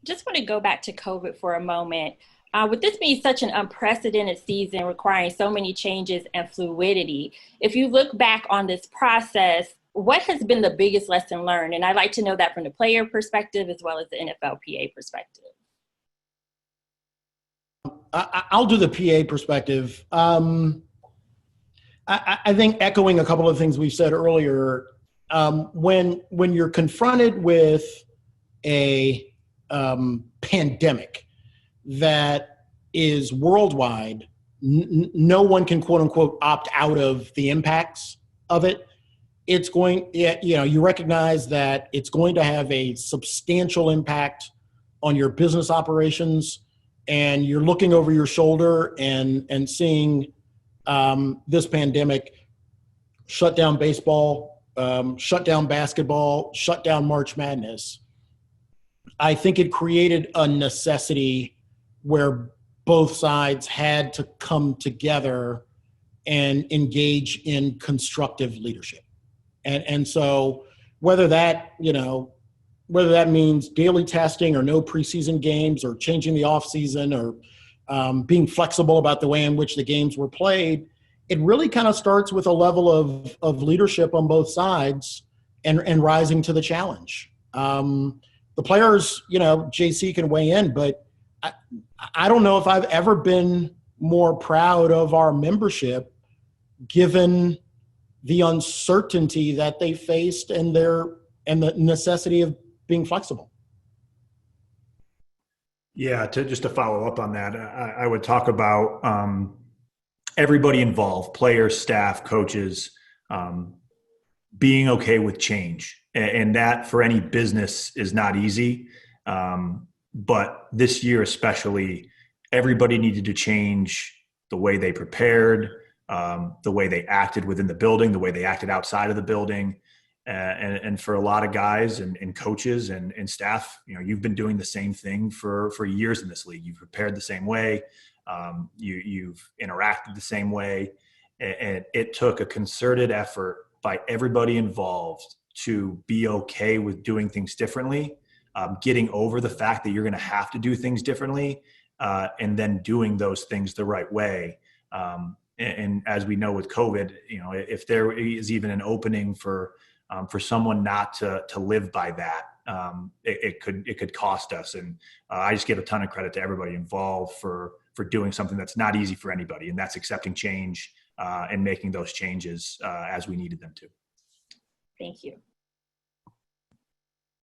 Just want to go back to COVID for a moment. With this being such an unprecedented season requiring so many changes and fluidity, if you look back on this process, what has been the biggest lesson learned? And I'd like to know that from the player perspective as well as the NFLPA perspective. I'll do the PA perspective. I think echoing a couple of things we've said earlier, when you're confronted with a pandemic that is worldwide, no one can quote unquote opt out of the impacts of it. It's going, you recognize that it's going to have a substantial impact on your business operations, and you're looking over your shoulder and seeing this pandemic shut down baseball, shut down basketball, shut down March Madness. I think it created a necessity where both sides had to come together and engage in constructive leadership. And so whether that means daily testing or no preseason games or changing the offseason or being flexible about the way in which the games were played, it really kind of starts with a level of leadership on both sides and rising to the challenge. The players, JC can weigh in, but I don't know if I've ever been more proud of our membership given the uncertainty that they faced and the necessity of being flexible. Yeah, just to follow up on that, I would talk about everybody involved, players, staff, coaches, being okay with change. And that for any business is not easy. But this year especially, everybody needed to change the way they prepared, the way they acted within the building, the way they acted outside of the building. And for a lot of guys and coaches and staff, you've been doing the same thing for years in this league. You've prepared the same way. You've interacted the same way. And it took a concerted effort by everybody involved to be okay with doing things differently, getting over the fact that you're going to have to do things differently, and then doing those things the right way. And as we know with COVID, if there is even an opening for someone not to live by that, it could cost us. And I just give a ton of credit to everybody involved for doing something that's not easy for anybody, and that's accepting change and making those changes as we needed them to. Thank you.